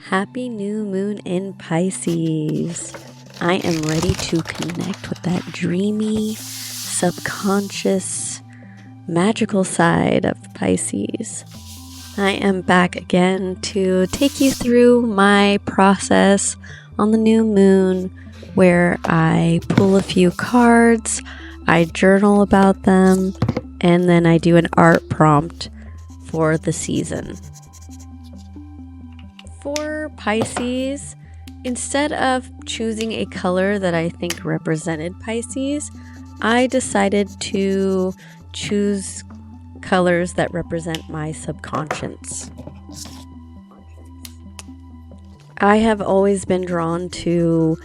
Happy new moon in Pisces. I am ready to connect with that dreamy, subconscious, magical side of Pisces. I am back again to take you through my process on the new moon, where I pull a few cards, I journal about them, and then I do an art prompt for the season. For Pisces, instead of choosing a color that I think represented Pisces, I decided to choose colors that represent my subconscious. I have always been drawn to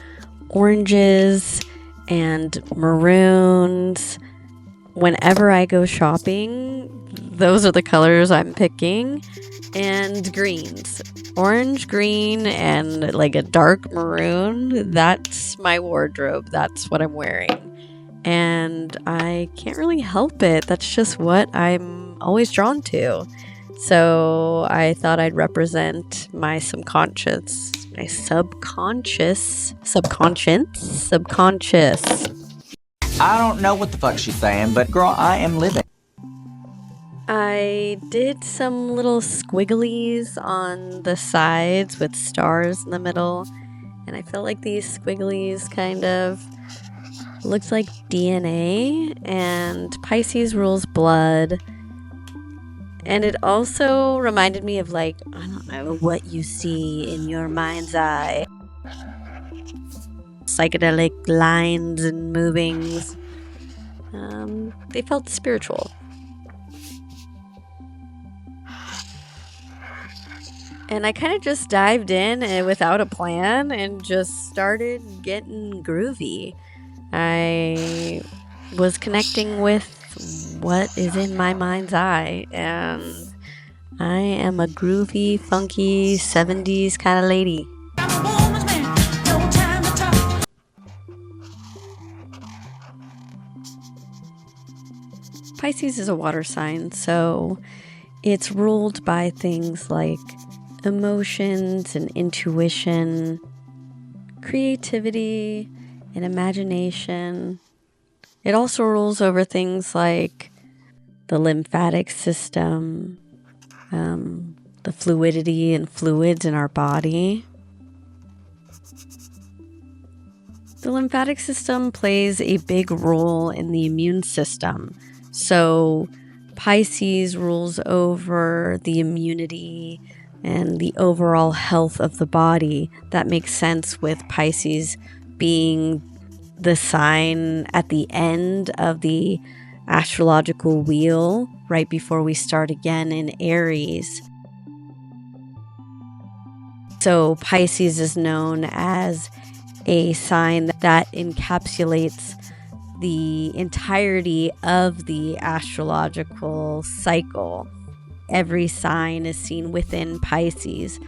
oranges and maroons. Whenever I go shopping, those are the colors I'm picking. And greens. Orange, green, and like a dark maroon. That's my wardrobe. That's what I'm wearing. And I can't really help it. That's just what I'm always drawn to. So I thought I'd represent my subconscious. I don't know what the fuck she's saying, but girl, I am living. I did some little squigglies on the sides with stars in the middle, and I felt like these squigglies kind of looked like DNA, and Pisces rules blood. And it also reminded me of, like, I don't know, what you see in your mind's eye. Psychedelic lines and movings. They felt spiritual. And I kind of just dived in without a plan and just started getting groovy. I was connecting with what is in my mind's eye, and I am a groovy, funky 70s kind of lady. Pisces is a water sign, so it's ruled by things like emotions and intuition, creativity and imagination. It also rules over things like the lymphatic system, the fluidity and fluids in our body. The lymphatic system plays a big role in the immune system. So Pisces rules over the immunity and the overall health of the body. That makes sense with Pisces being the sign at the end of the astrological wheel, right before we start again in Aries. So Pisces is known as a sign that encapsulates the entirety of the astrological cycle. Every sign is seen within Pisces.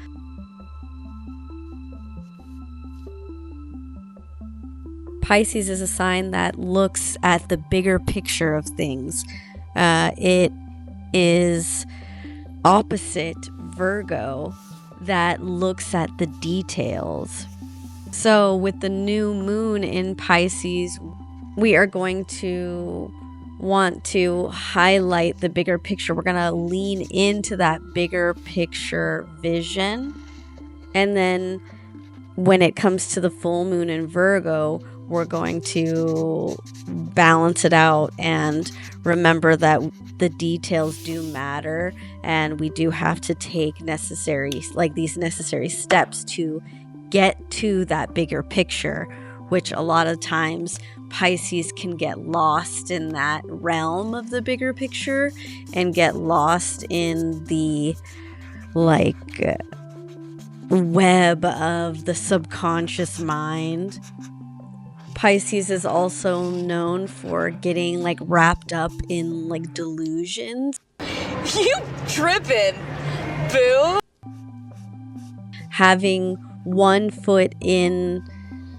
Pisces is a sign that looks at the bigger picture of things. It is opposite Virgo, that looks at the details. So with the new moon in Pisces, we are going to want to highlight the bigger picture. We're going to lean into that bigger picture vision. And then when it comes to the full moon in Virgo, we're going to balance it out and remember that the details do matter, and we do have to take these necessary steps to get to that bigger picture, which a lot of times Pisces can get lost in that realm of the bigger picture and get lost in the web of the subconscious mind. Pisces is also known for getting wrapped up in delusions. You tripping, boo? Having one foot in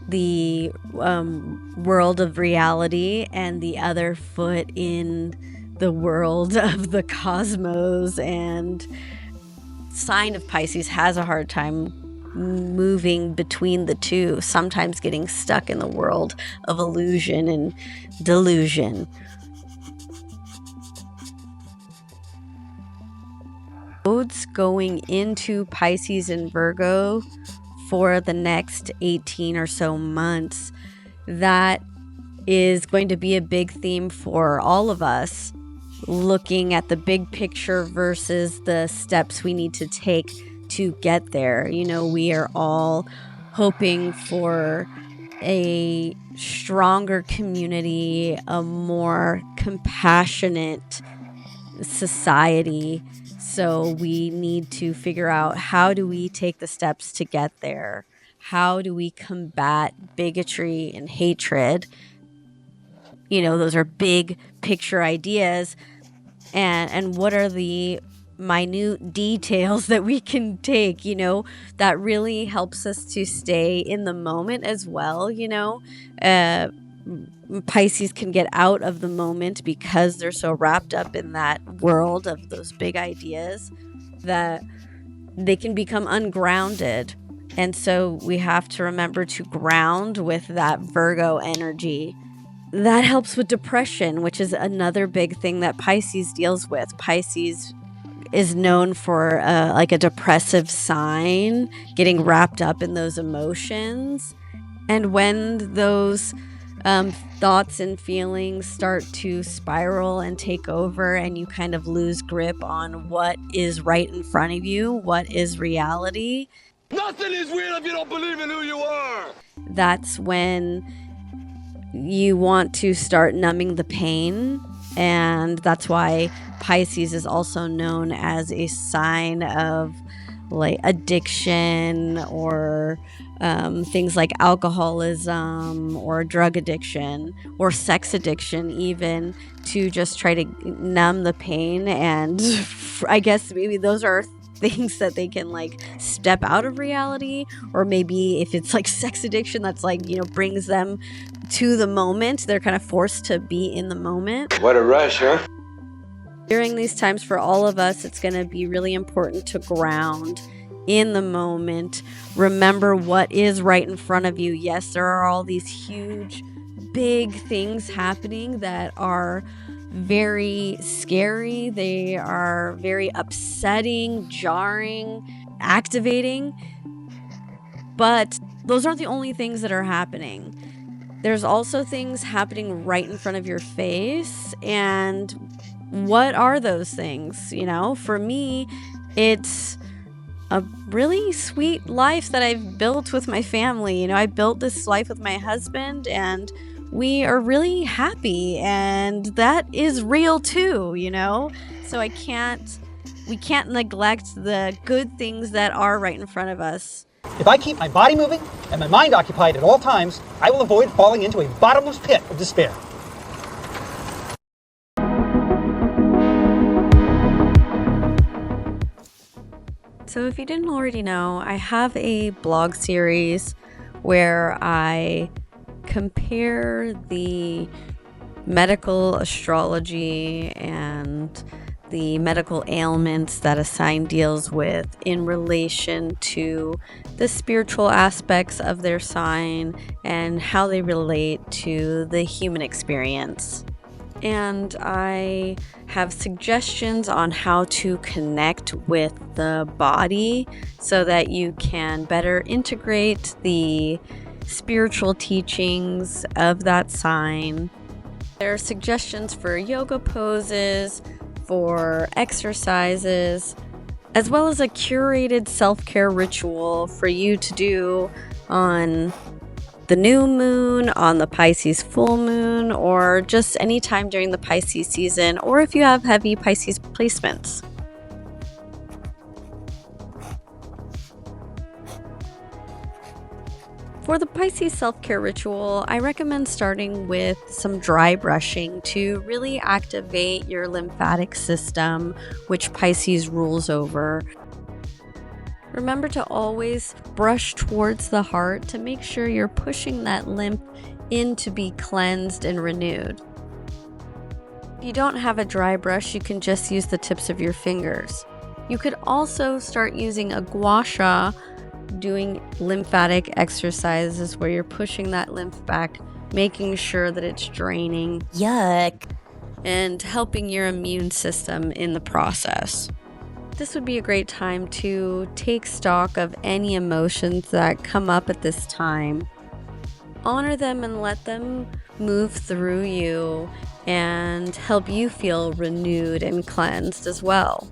the world of reality and the other foot in the world of the cosmos. And sign of Pisces has a hard time moving between the two, sometimes getting stuck in the world of illusion and delusion. Nodes going into Pisces and Virgo for the next 18 or so months, that is going to be a big theme for all of us, looking at the big picture versus the steps we need to take to get there. You know, we are all hoping for a stronger community, a more compassionate society. So we need to figure out, how do we take the steps to get there? How do we combat bigotry and hatred? You know, those are big picture ideas. And what are the minute details that we can take, you know, that really helps us to stay in the moment as well, you know? Pisces can get out of the moment because they're so wrapped up in that world of those big ideas that they can become ungrounded. And so we have to remember to ground with that Virgo energy. That helps with depression, which is another big thing that Pisces deals with. Pisces is known for like a depressive sign, getting wrapped up in those emotions. And when those thoughts and feelings start to spiral and take over, and you kind of lose grip on what is right in front of you, what is reality. Nothing is real if you don't believe in who you are. That's when you want to start numbing the pain. And that's why Pisces is also known as a sign of like addiction, or things like alcoholism or drug addiction or sex addiction, even, to just try to numb the pain. And I guess maybe those are things that they can like step out of reality. Or maybe if it's like sex addiction, that's like, you know, brings them to the moment. They're kind of forced to be in the moment. What a rush, huh? During these times, for all of us, it's going to be really important to ground in the moment. Remember what is right in front of you. Yes, there are all these huge, big things happening that are very scary. They are very upsetting, jarring, activating. But those aren't the only things that are happening. There's also things happening right in front of your face. And what are those things? You know, for me, it's a really sweet life that I've built with my family. You know, I built this life with my husband, and we are really happy, and that is real too, you know? So we can't neglect the good things that are right in front of us. If I keep my body moving and my mind occupied at all times, I will avoid falling into a bottomless pit of despair. So if you didn't already know, I have a blog series where I compare the medical astrology and the medical ailments that a sign deals with in relation to the spiritual aspects of their sign and how they relate to the human experience. And I have suggestions on how to connect with the body so that you can better integrate the spiritual teachings of that sign. There are suggestions for yoga poses, for exercises, as well as a curated self-care ritual for you to do on the new moon, on the Pisces full moon, or just any time during the Pisces season, or if you have heavy Pisces placements. For the Pisces self-care ritual, I recommend starting with some dry brushing to really activate your lymphatic system, which Pisces rules over. Remember to always brush towards the heart to make sure you're pushing that lymph in to be cleansed and renewed. If you don't have a dry brush, you can just use the tips of your fingers. You could also start using a gua sha doing lymphatic exercises where you're pushing that lymph back, making sure that it's draining. Yuck. And helping your immune system in the process. This would be a great time to take stock of any emotions that come up at this time. Honor them and let them move through you and help you feel renewed and cleansed as well.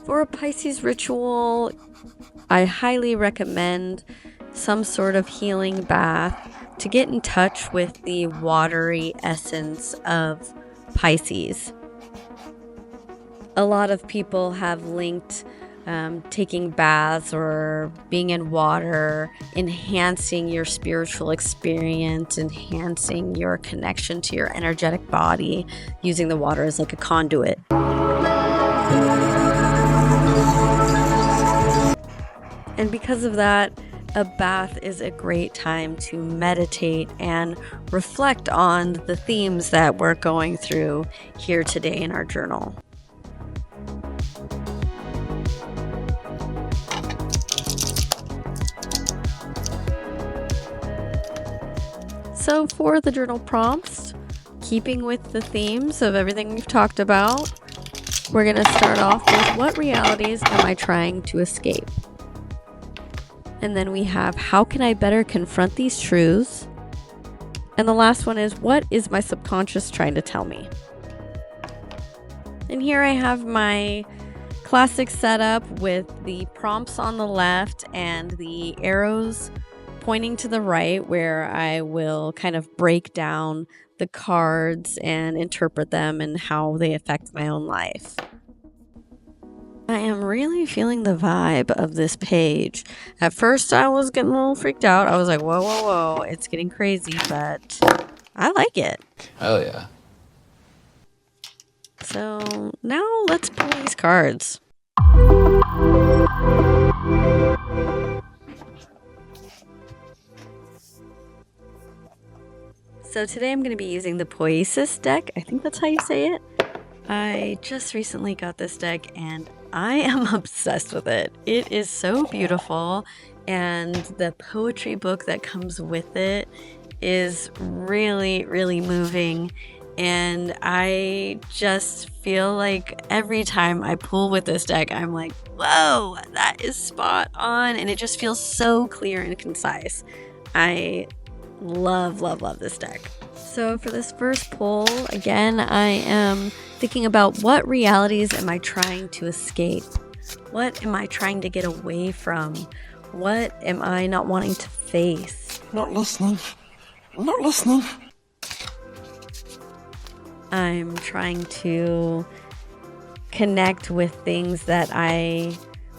For a Pisces ritual, I highly recommend some sort of healing bath to get in touch with the watery essence of Pisces. A lot of people have linked taking baths or being in water, enhancing your spiritual experience, enhancing your connection to your energetic body, using the water as like a conduit. And because of that, a bath is a great time to meditate and reflect on the themes that we're going through here today in our journal. So for the journal prompts, keeping with the themes of everything we've talked about, we're going to start off with what realities am I trying to escape? And then we have how can I better confront these truths? And the last one is what is my subconscious trying to tell me? And here I have my classic setup with the prompts on the left and the arrows pointing to the right, where I will kind of break down the cards and interpret them and how they affect my own life. I am really feeling the vibe of this page. At first I was getting a little freaked out. I was like, whoa, whoa, whoa, it's getting crazy, but I like it. Hell yeah. So now let's pull these cards. So today I'm going to be using the Poesis deck. I think that's how you say it. I just recently got this deck and I am obsessed with it. It is so beautiful, and the poetry book that comes with it is really, really moving. And I just feel like every time I pull with this deck, I'm like, whoa, that is spot on. And it just feels so clear and concise. I love, love, love this deck. So for this first pull, again, I am thinking about what realities am I trying to escape? What am I trying to get away from? What am I not wanting to face? Not listening. Not listening. I'm trying to connect with things that I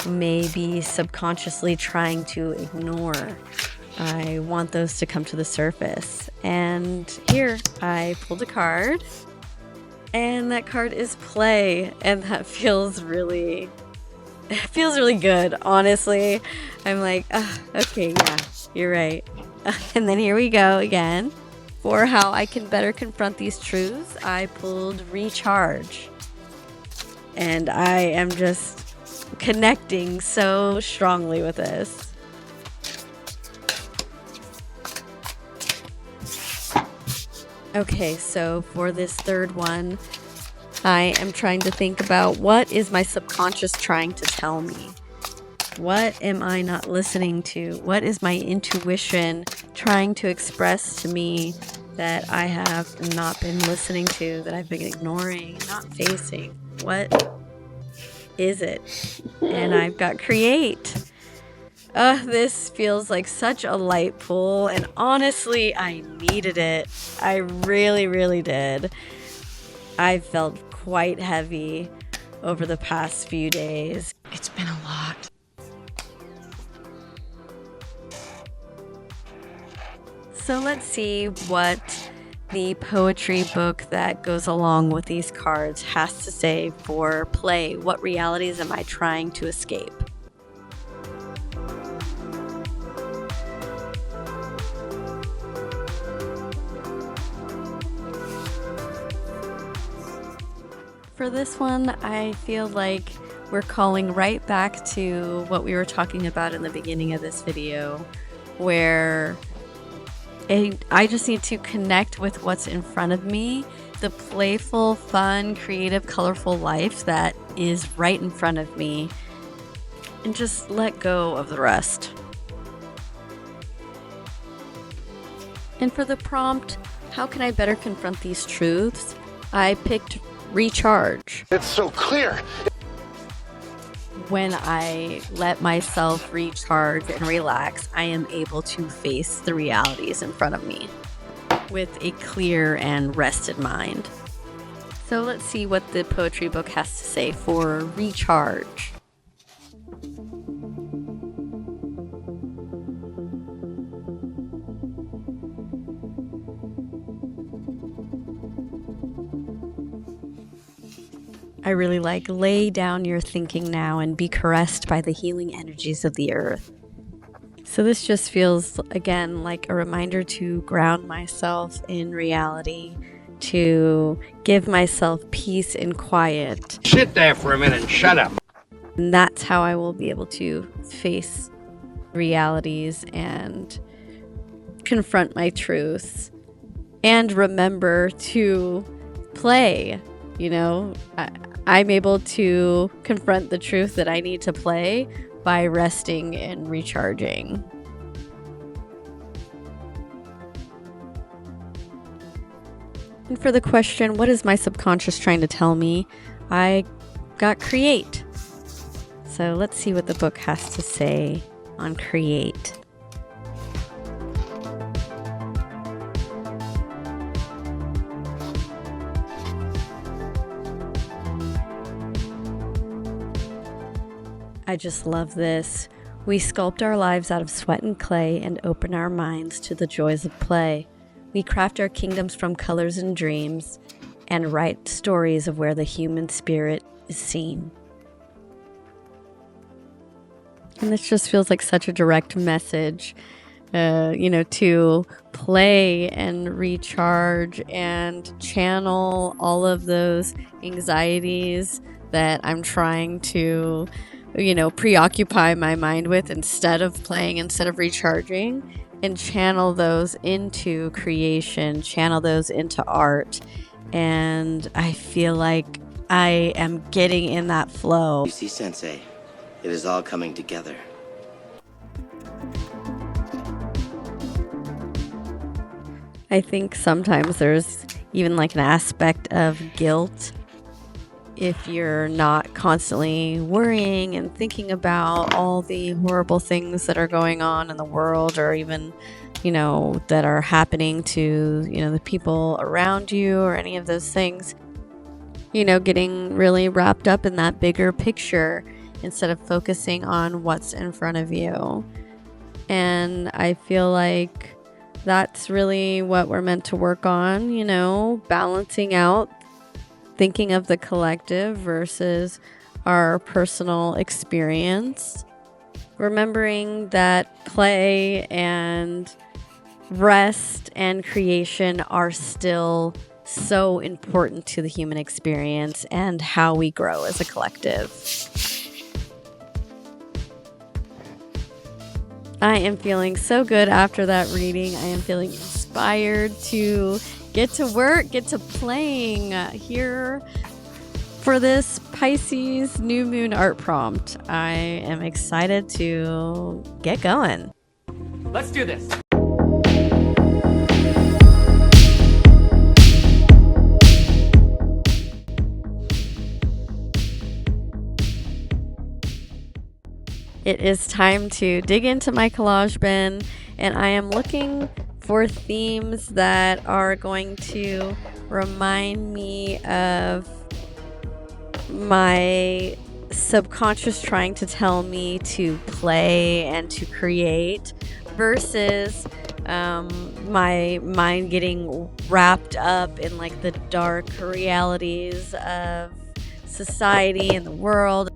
may be subconsciously trying to ignore. I want those to come to the surface. And here I pulled a card, and that card is play, and that feels really good, honestly. I'm like, okay, yeah, you're right. And then here we go again. For how I can better confront these truths, I pulled recharge. And I am just connecting so strongly with this. Okay, so for this third one, I am trying to think about what is my subconscious trying to tell me? What am I not listening to? What is my intuition trying to express to me that I have not been listening to, that I've been ignoring, not facing? What is it? And I've got create. This feels like such a light pull, and honestly, I needed it. I really, really did. I felt quite heavy over the past few days. It's been a lot. So let's see what the poetry book that goes along with these cards has to say for play. What realities am I trying to escape? For this one, I feel like we're calling right back to what we were talking about in the beginning of this video, where I just need to connect with what's in front of me, the playful, fun, creative, colorful life that is right in front of me, and just let go of the rest. And for the prompt, how can I better confront these truths? I picked recharge. It's so clear. When I let myself recharge and relax, I am able to face the realities in front of me with a clear and rested mind. So let's see what the poetry book has to say for recharge. I really like lay down your thinking now and be caressed by the healing energies of the earth. So this just feels, again, like a reminder to ground myself in reality, to give myself peace and quiet. Sit there for a minute and shut up. And that's how I will be able to face realities and confront my truths and remember to play. You know, I'm able to confront the truth that I need to play by resting and recharging. And for the question, what is my subconscious trying to tell me? I got create. So let's see what the book has to say on create. I just love this. We sculpt our lives out of sweat and clay and open our minds to the joys of play. We craft our kingdoms from colors and dreams and write stories of where the human spirit is seen. And this just feels like such a direct message, to play and recharge and channel all of those anxieties that I'm trying to preoccupy my mind with instead of playing, instead of recharging, and channel those into creation, channel those into art. And I feel like I am getting in that flow. You see, Sensei, it is all coming together. I think sometimes there's even like an aspect of guilt if you're not constantly worrying and thinking about all the horrible things that are going on in the world, or even, that are happening to, the people around you, or any of those things, getting really wrapped up in that bigger picture instead of focusing on what's in front of you. And I feel like that's really what we're meant to work on, balancing out thinking of the collective versus our personal experience. Remembering that play and rest and creation are still so important to the human experience and how we grow as a collective. I am feeling so good after that reading. I am feeling inspired to get to work, get to playing here for this Pisces new moon art prompt. I am excited to get going. Let's do this. It is time to dig into my collage bin, and I am looking for themes that are going to remind me of my subconscious trying to tell me to play and to create versus my mind getting wrapped up in like the dark realities of society and the world.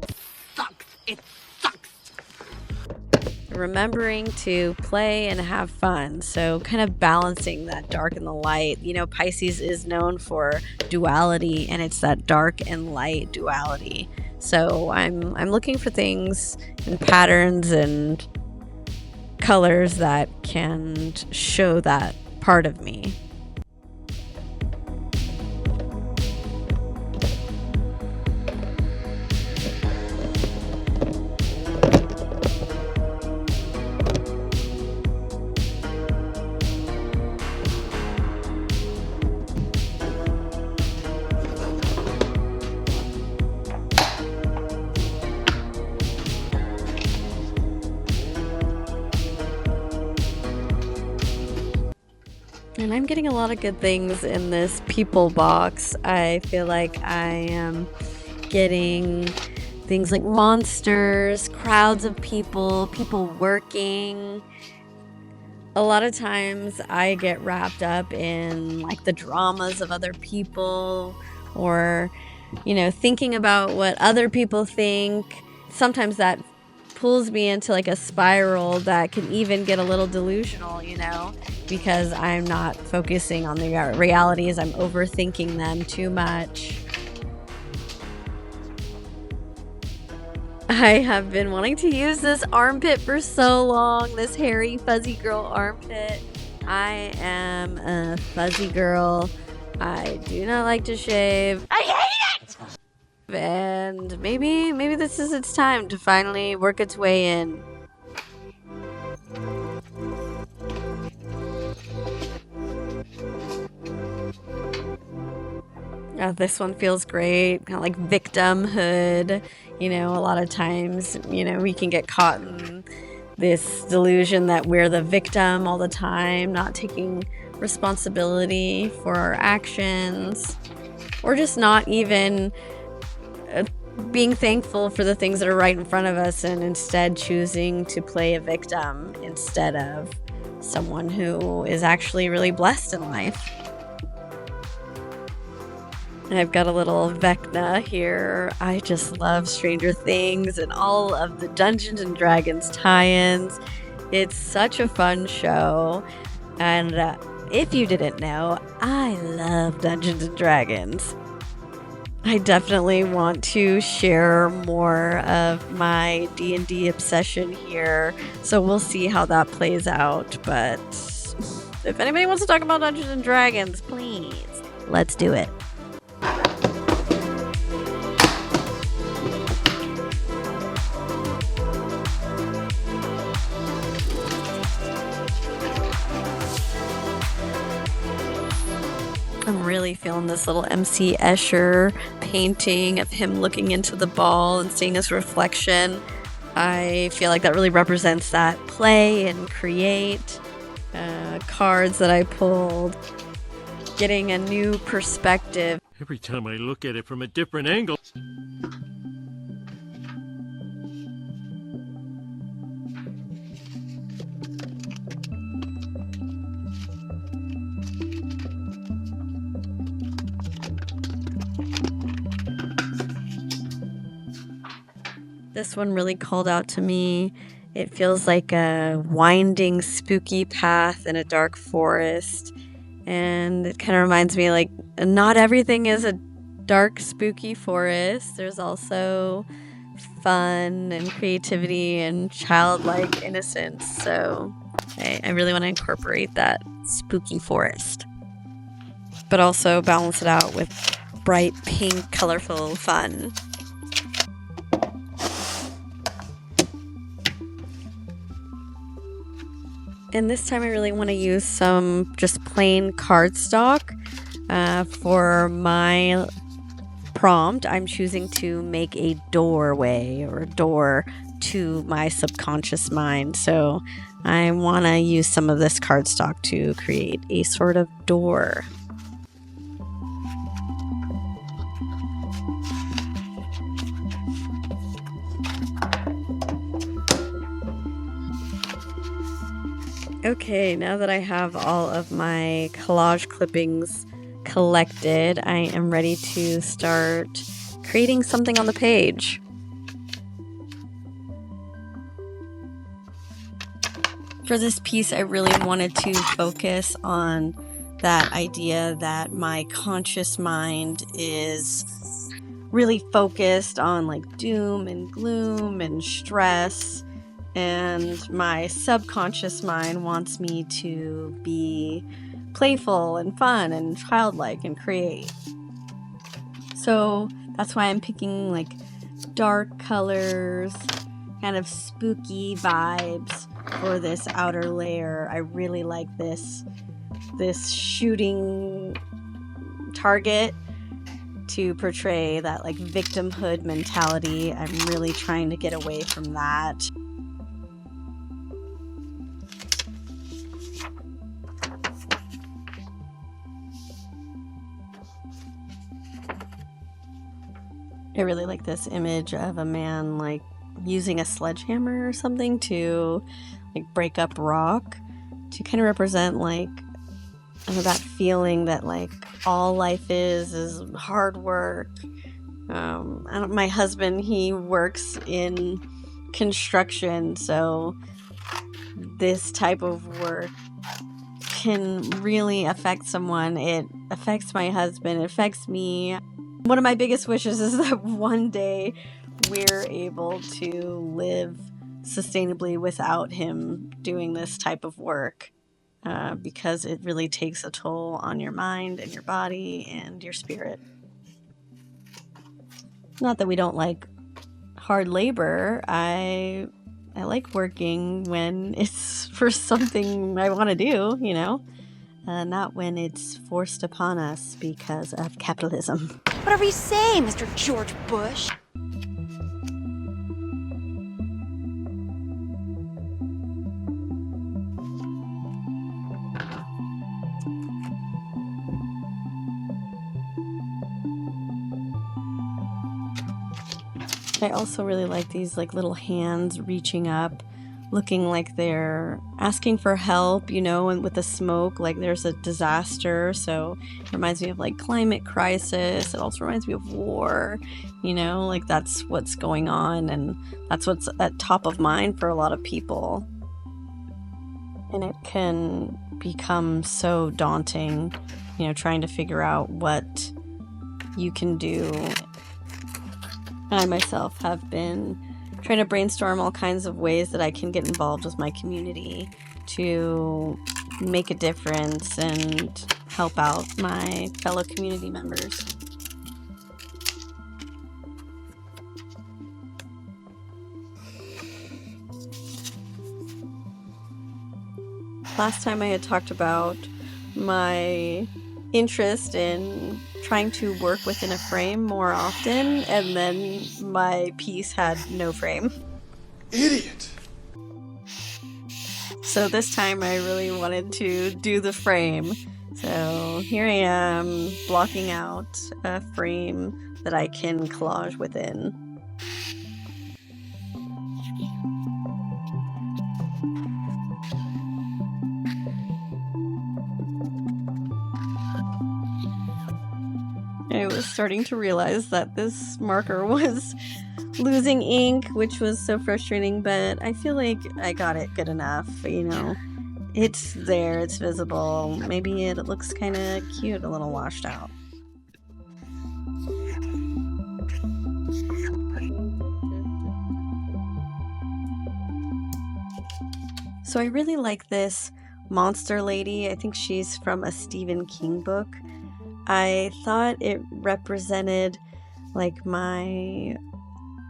Remembering to play and have fun. So kind of balancing that dark and the light. Pisces is known for duality, and it's that dark and light duality. So I'm looking for things and patterns and colors that can show that part of me. And I'm getting a lot of good things in this people box. I feel like I am getting things like monsters, crowds of people, people working. A lot of times I get wrapped up in like the dramas of other people, or, you know, thinking about what other people think. Sometimes that pulls me into like a spiral that can even get a little delusional, you know, because I'm not focusing on the realities. I'm overthinking them too much. I have been wanting to use this armpit for so long, this hairy fuzzy girl armpit. I am a fuzzy girl. I do not like to shave. I hate it! And maybe this is its time to finally work its way in. This one feels great, kind of like victimhood. You know, a lot of times, you know, we can get caught in this delusion that we're the victim all the time, not taking responsibility for our actions, or just not even being thankful for the things that are right in front of us, and instead choosing to play a victim instead of someone who is actually really blessed in life. I've got a little Vecna here. I just love Stranger Things and all of the Dungeons and Dragons tie-ins. It's such a fun show. And if you didn't know, I love Dungeons and Dragons. I definitely want to share more of my D&D obsession here. So we'll see how that plays out. But if anybody wants to talk about Dungeons and Dragons, please, let's do it. I'm really feeling this little MC Escher painting of him looking into the ball and seeing his reflection. I feel like that really represents that play and create. Cards that I pulled, getting a new perspective. Every time I look at it from a different angle. This one really called out to me. It feels like a winding, spooky path in a dark forest. And it kind of reminds me, like, not everything is a dark, spooky forest. There's also fun and creativity and childlike innocence. So I really want to incorporate that spooky forest, but also balance it out with bright, pink, colorful fun. And this time I really want to use some just plain cardstock for my prompt. I'm choosing to make a doorway or a door to my subconscious mind. So I want to use some of this cardstock to create a sort of door. Okay, now that I have all of my collage clippings collected, I am ready to start creating something on the page. For this piece, I really wanted to focus on that idea that my conscious mind is really focused on like doom and gloom and stress, and my subconscious mind wants me to be playful and fun and childlike and create. So that's why I'm picking like dark colors, kind of spooky vibes for this outer layer. I really like this shooting target to portray that like victimhood mentality. I'm really trying to get away from that. I really like this image of a man like using a sledgehammer or something to like break up rock, to kind of represent like that feeling that like all life is hard work. My husband, he works in construction, so this type of work can really affect someone. It affects my husband, it affects me. One of my biggest wishes is that one day we're able to live sustainably without him doing this type of work, because it really takes a toll on your mind and your body and your spirit. Not that we don't like hard labor. I like working when it's for something I want to do, you know? Not when it's forced upon us because of capitalism. Whatever you say, Mr. George Bush. I also really like these like little hands reaching up, looking like they're asking for help, you know, and with the smoke, like there's a disaster. So it reminds me of like climate crisis. It also reminds me of war, you know, like that's what's going on, and that's what's at top of mind for a lot of people. And it can become so daunting, you know, trying to figure out what you can do. I myself have been trying to brainstorm all kinds of ways that I can get involved with my community to make a difference and help out my fellow community members. Last time I had talked about my interest in trying to work within a frame more often, and then my piece had no frame. Idiot! So this time I really wanted to do the frame. So here I am, blocking out a frame that I can collage within. I was starting to realize that this marker was losing ink, which was so frustrating, but I feel like I got it good enough, you know. It's there, it's visible. Maybe it looks kind of cute, a little washed out. So I really like this monster lady. I think she's from a Stephen King book. I thought it represented like my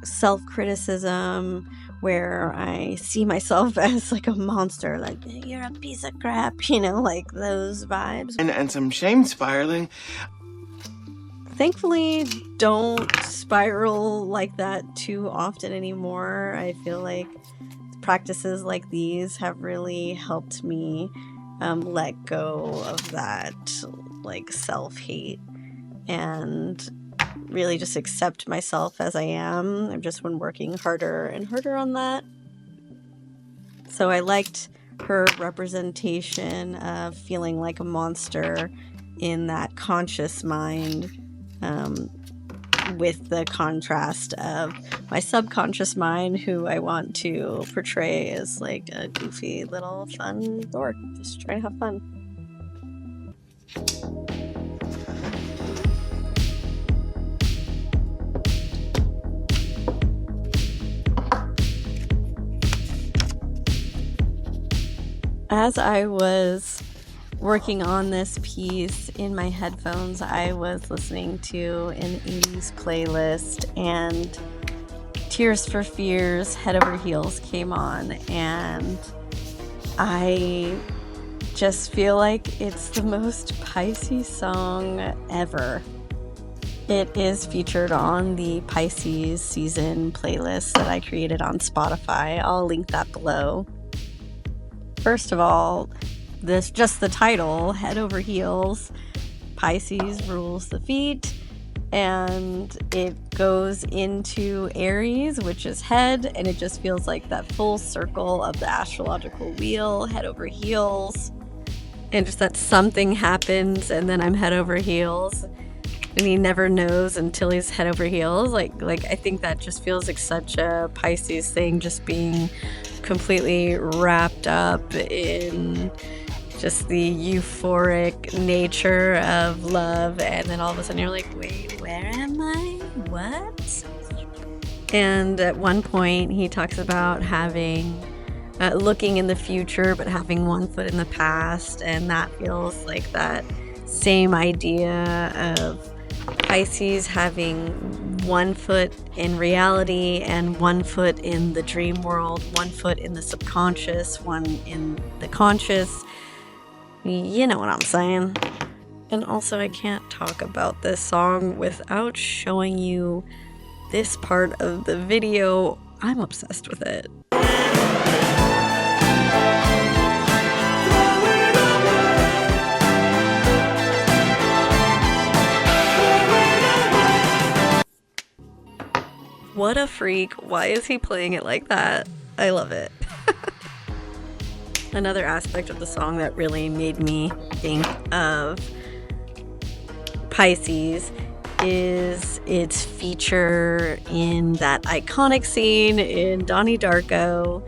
self-criticism, where I see myself as like a monster, like you're a piece of crap, you know, like those vibes. And some shame spiraling. Thankfully, don't spiral like that too often anymore. I feel like practices like these have really helped me let go of that like self-hate and really just accept myself as I am. I've just been working harder and harder on that. So I liked her representation of feeling like a monster in that conscious mind, with the contrast of my subconscious mind, who I want to portray as like a goofy little fun dork, just trying to have fun. As I was working on this piece in my headphones, I was listening to an 80s playlist, and Tears for Fears Head Over Heels came on, and I just feel like it's the most Pisces song ever. It is featured on the Pisces season playlist that I created on Spotify. I'll link that below. First of all, just the title, Head Over Heels, Pisces rules the feet, and it goes into Aries, which is head, and it just feels like that full circle of the astrological wheel, head over heels, and just that something happens and then I'm head over heels, and he never knows until he's head over heels. Like I think that just feels like such a Pisces thing, just being completely wrapped up in just the euphoric nature of love, and then all of a sudden you're like, wait, where am I? What? And at one point he talks about having looking in the future but having one foot in the past, and that feels like that same idea of Pisces having one foot in reality and one foot in the dream world, one foot in the subconscious, one in the conscious. You know what I'm saying. And also, I can't talk about this song without showing you this part of the video. I'm obsessed with it. What a freak. Why is he playing it like that? I love it. Another aspect of the song that really made me think of Pisces is its feature in that iconic scene in Donnie Darko.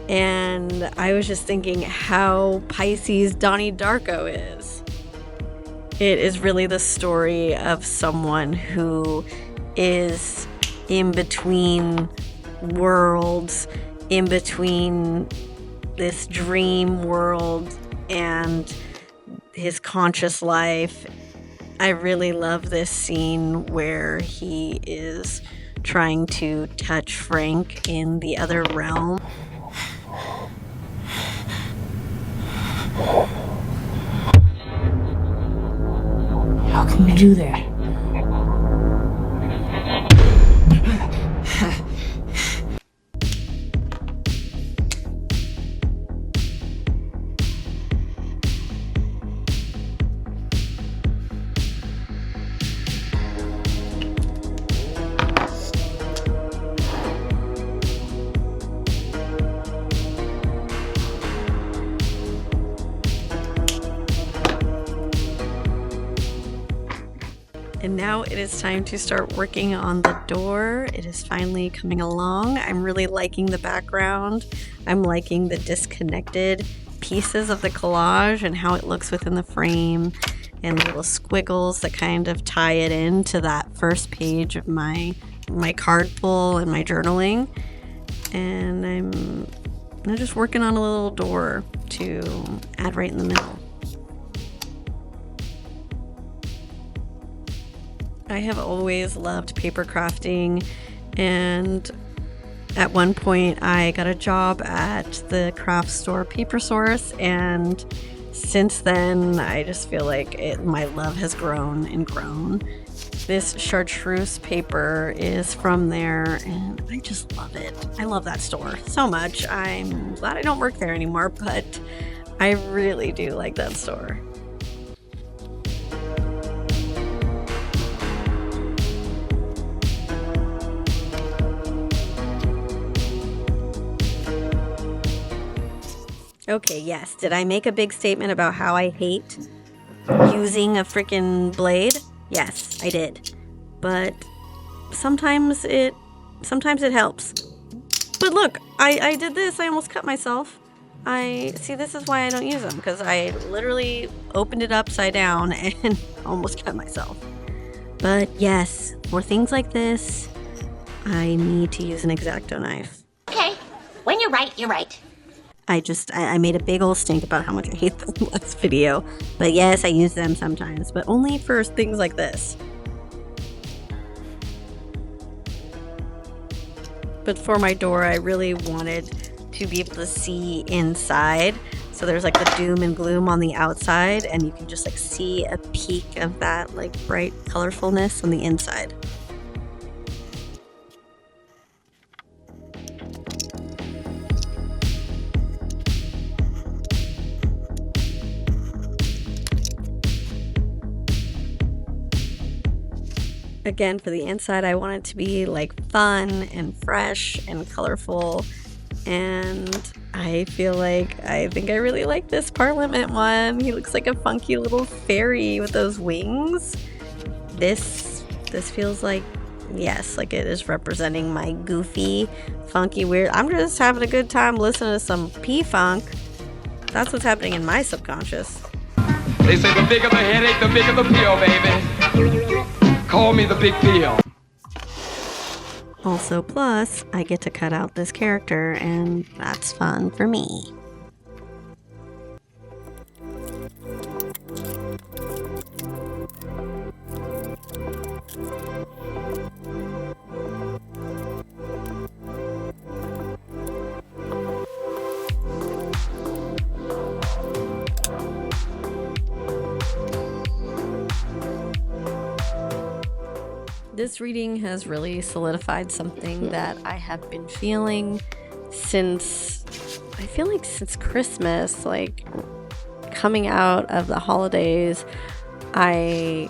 And I was just thinking how Pisces Donnie Darko is. It is really the story of someone who is in between worlds, in between this dream world and his conscious life. I really love this scene where he is trying to touch Frank in the other realm. How can you do that? And now it is time to start working on the door. It is finally coming along. I'm really liking the background. I'm liking the disconnected pieces of the collage and how it looks within the frame, and the little squiggles that kind of tie it into that first page of my card pull and my journaling. And I'm just working on a little door to add right in the middle. I have always loved paper crafting, and at one point I got a job at the craft store Paper Source, and since then I just feel like my love has grown and grown. This chartreuse paper is from there, and I just love it. I love that store so much. I'm glad I don't work there anymore, but I really do like that store. Okay, yes. Did I make a big statement about how I hate using a freaking blade? Yes, I did. But sometimes it helps. But look, I did this. I almost cut myself. See, this is why I don't use them, because I literally opened it upside down and almost cut myself. But yes, for things like this, I need to use an X-Acto knife. Okay, when you're right, you're right. I made a big old stink about how much I hate the last video. But yes, I use them sometimes, but only for things like this. But for my door, I really wanted to be able to see inside. So there's like the doom and gloom on the outside, and you can just like see a peek of that like bright colorfulness on the inside. Again, for the inside, I want it to be like fun and fresh and colorful. And I feel like I think I really like this Parliament one. He looks like a funky little fairy with those wings. This feels like, yes, like it is representing my goofy, funky, weird. I'm just having a good time listening to some P-Funk. That's what's happening in my subconscious. They say the bigger the headache, the bigger the pill, baby. Call me the big pill. Also, plus, I get to cut out this character, and that's fun for me. This reading has really solidified something that I have been feeling since Christmas, like coming out of the holidays. I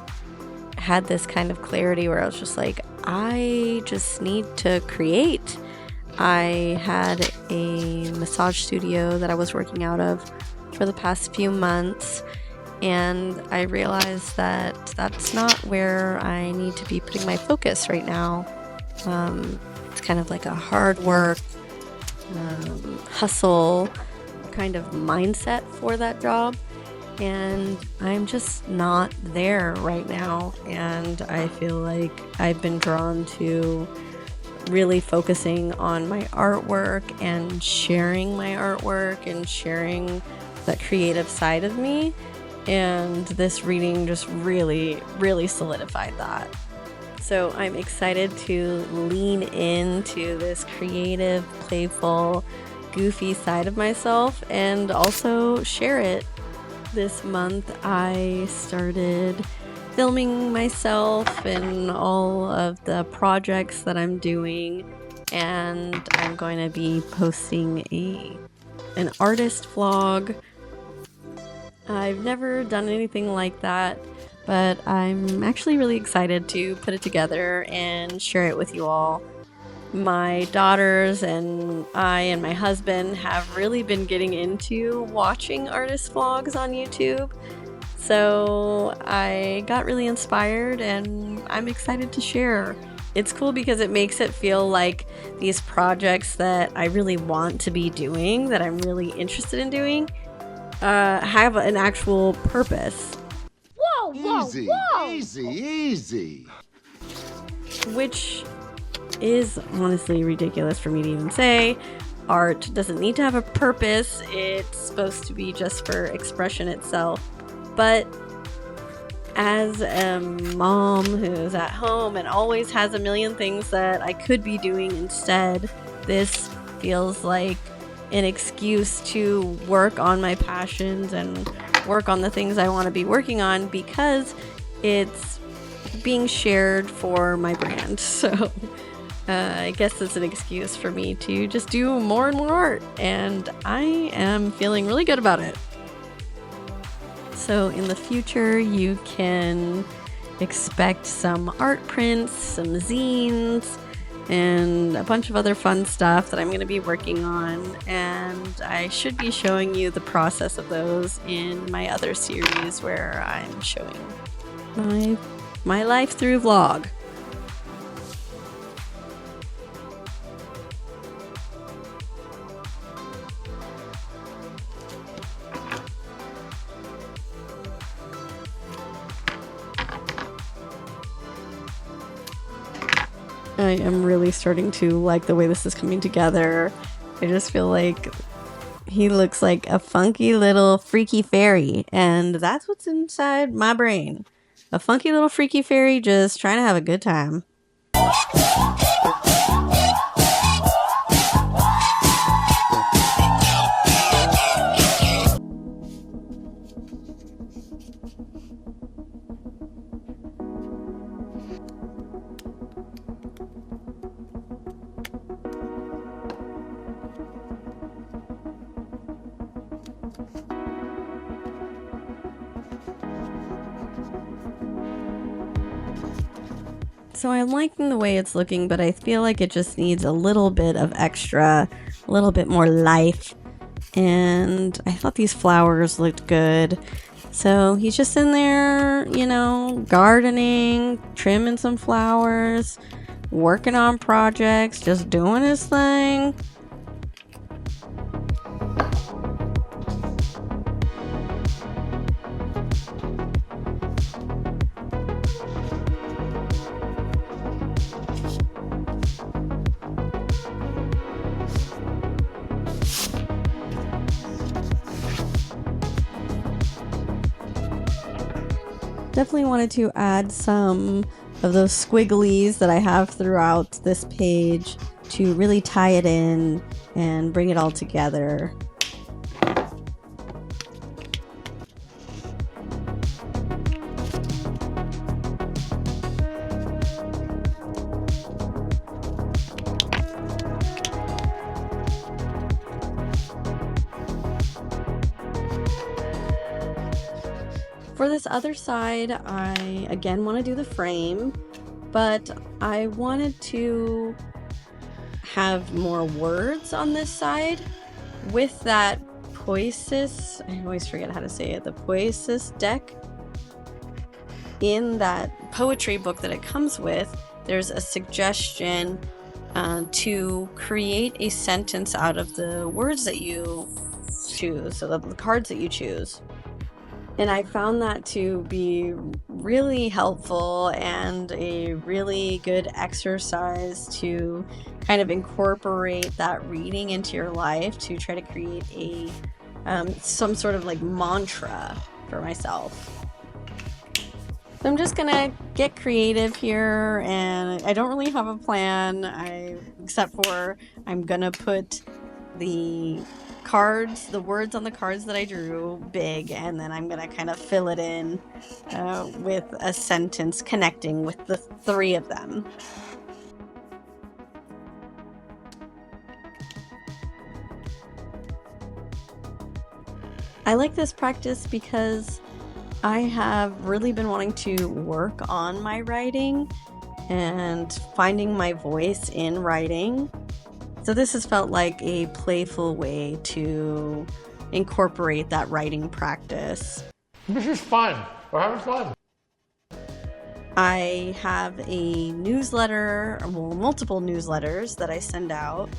had this kind of clarity where I was just like, I just need to create. I had a massage studio that I was working out of for the past few months, and I realized that that's not where I need to be putting my focus right now. It's kind of like a hard work, hustle kind of mindset for that job. And I'm just not there right now. And I feel like I've been drawn to really focusing on my artwork and sharing my artwork and sharing that creative side of me. And this reading just really, really solidified that. So I'm excited to lean into this creative, playful, goofy side of myself and also share it. This month I started filming myself and all of the projects that I'm doing, and I'm going to be posting an artist vlog. I've never done anything like that, but I'm actually really excited to put it together and share it with you all. My daughters and I and my husband have really been getting into watching artist vlogs on YouTube. So I got really inspired and I'm excited to share. It's cool because it makes it feel like these projects that I really want to be doing, that I'm really interested in doing, have an actual purpose. Whoa, whoa, Easy, whoa! easy. Which is honestly ridiculous for me to even say. Art doesn't need to have a purpose. It's supposed to be just for expression itself. But as a mom who's at home and always has a million things that I could be doing instead, this feels like an excuse to work on my passions and work on the things I want to be working on because it's being shared for my brand. So I guess it's an excuse for me to just do more and more art, and I am feeling really good about it. So in the future, you can expect some art prints, some zines, and a bunch of other fun stuff that I'm going to be working on, and I should be showing you the process of those in my other series where I'm showing my life through vlog. I am really starting to like the way this is coming together. I just feel like He looks like a funky little freaky fairy, and that's what's inside my brain. A funky little freaky fairy just trying to have a good time. So I'm liking the way it's looking, but I feel like it just needs a little bit of extra, a little bit more life. And I thought these flowers looked good. So he's just in there, you know, gardening, trimming some flowers, working on projects, just doing his thing. Definitely wanted to add some of those squigglies that I have throughout this page to really tie it in and bring it all together. For this other side, I again want to do the frame, but I wanted to have more words on this side with that Poesis, I always forget how to say it, the Poesis deck. In that poetry book that it comes with, there's a suggestion to create a sentence out of the words that you choose, so the cards that you choose. And I found that to be really helpful and a really good exercise to kind of incorporate that reading into your life, to try to create a some sort of like mantra for myself. So I'm just gonna get creative here, and I don't really have a plan, except for I'm gonna put the cards, the words on the cards that I drew big, and then I'm gonna kind of fill it in with a sentence connecting with the three of them. I like this practice because I have really been wanting to work on my writing and finding my voice in writing. So this has felt like a playful way to incorporate that writing practice. This is fun. We're having fun. I have a newsletter, well, multiple newsletters that I send out,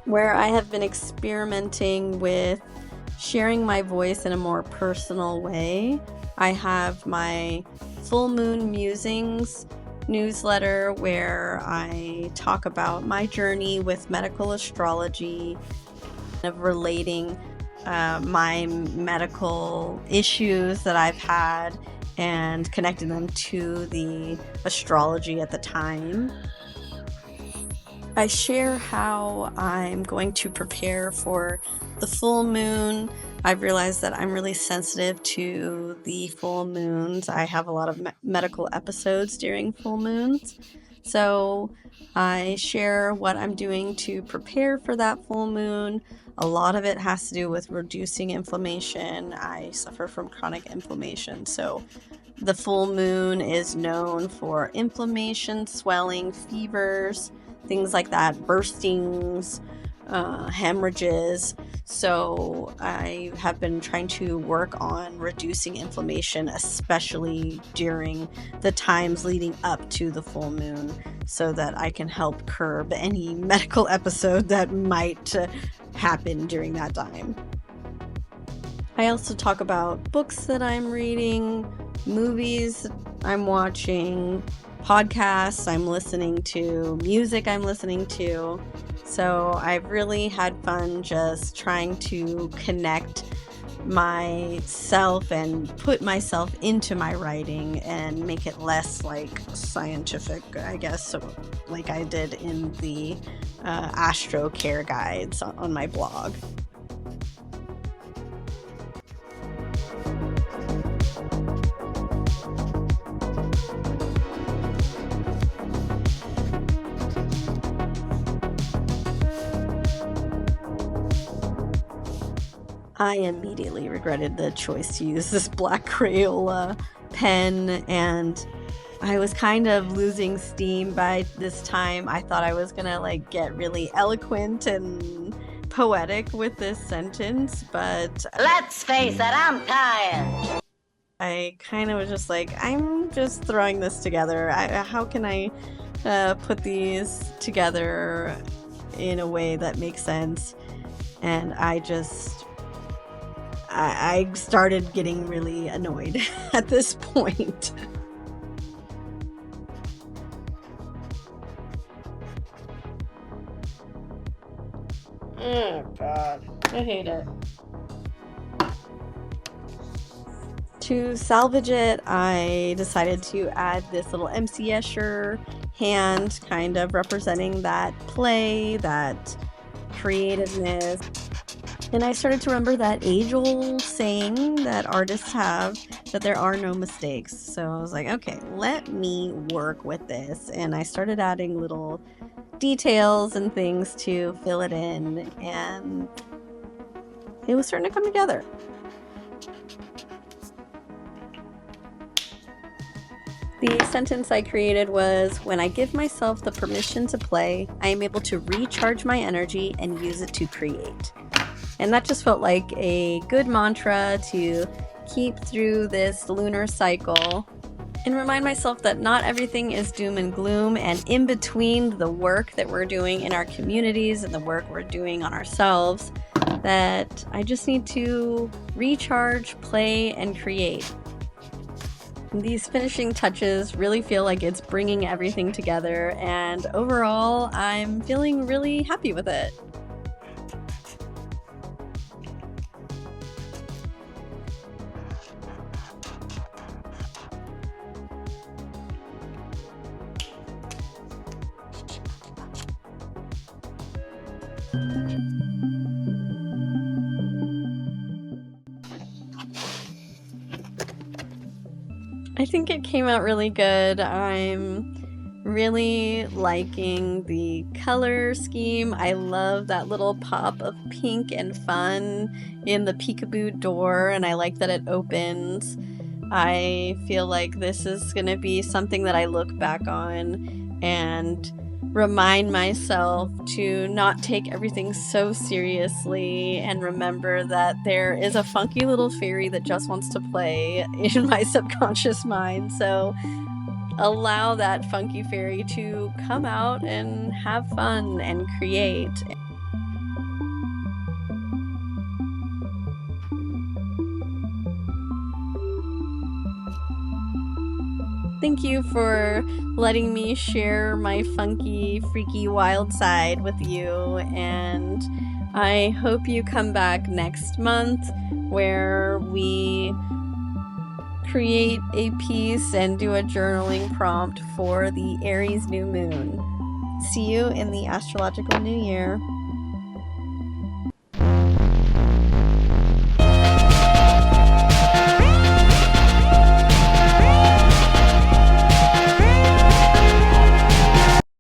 where I have been experimenting with sharing my voice in a more personal way. I have my Full Moon Musings newsletter where I talk about my journey with medical astrology, of relating my medical issues that I've had and connecting them to the astrology at the time. I share how I'm going to prepare for the full moon. I've realized that I'm really sensitive to the full moons. I have a lot of medical episodes during full moons. So I share what I'm doing to prepare for that full moon. A lot of it has to do with reducing inflammation. I suffer from chronic inflammation. So the full moon is known for inflammation, swelling, fevers, things like that, burstings, hemorrhages. So I have been trying to work on reducing inflammation, especially during the times leading up to the full moon, so that I can help curb any medical episode that might happen during that time. I also talk about books that I'm reading, movies I'm watching, podcasts I'm listening to, music I'm listening to. So I've really had fun just trying to connect myself and put myself into my writing and make it less like scientific, I guess, so like I did in the Astro Care guides on my blog. I immediately regretted the choice to use this black Crayola pen, and I was kind of losing steam by this time. I thought I was gonna like get really eloquent and poetic with this sentence, but Let's face it, I'm tired. I kind of was just like, I'm just throwing this together. How can I put these together in a way that makes sense? And I started getting really annoyed at this point. Oh God, I hate it. To salvage it, I decided to add this little MC Escher hand, kind of representing that play, that creativeness. And I started to remember that age-old saying that artists have, that there are no mistakes. So I was like, okay, let me work with this. And I started adding little details and things to fill it in, and it was starting to come together. The sentence I created was, when I give myself the permission to play, I am able to recharge my energy and use it to create. And that just felt like a good mantra to keep through this lunar cycle and remind myself that not everything is doom and gloom, and in between the work that we're doing in our communities and the work we're doing on ourselves, that I just need to recharge, play, and create. These finishing touches really feel like it's bringing everything together, and overall, I'm feeling really happy with it. I think it came out really good. I'm really liking the color scheme. I love that little pop of pink and fun in the peekaboo door, and I like that it opens. I feel like this is going to be something that I look back on and remind myself to not take everything so seriously, and remember that there is a funky little fairy that just wants to play in my subconscious mind. So allow that funky fairy to come out and have fun and create. Thank you for letting me share my funky, freaky, wild side with you, and I hope you come back next month where we create a piece and do a journaling prompt for the Aries new moon. See you in the astrological new year.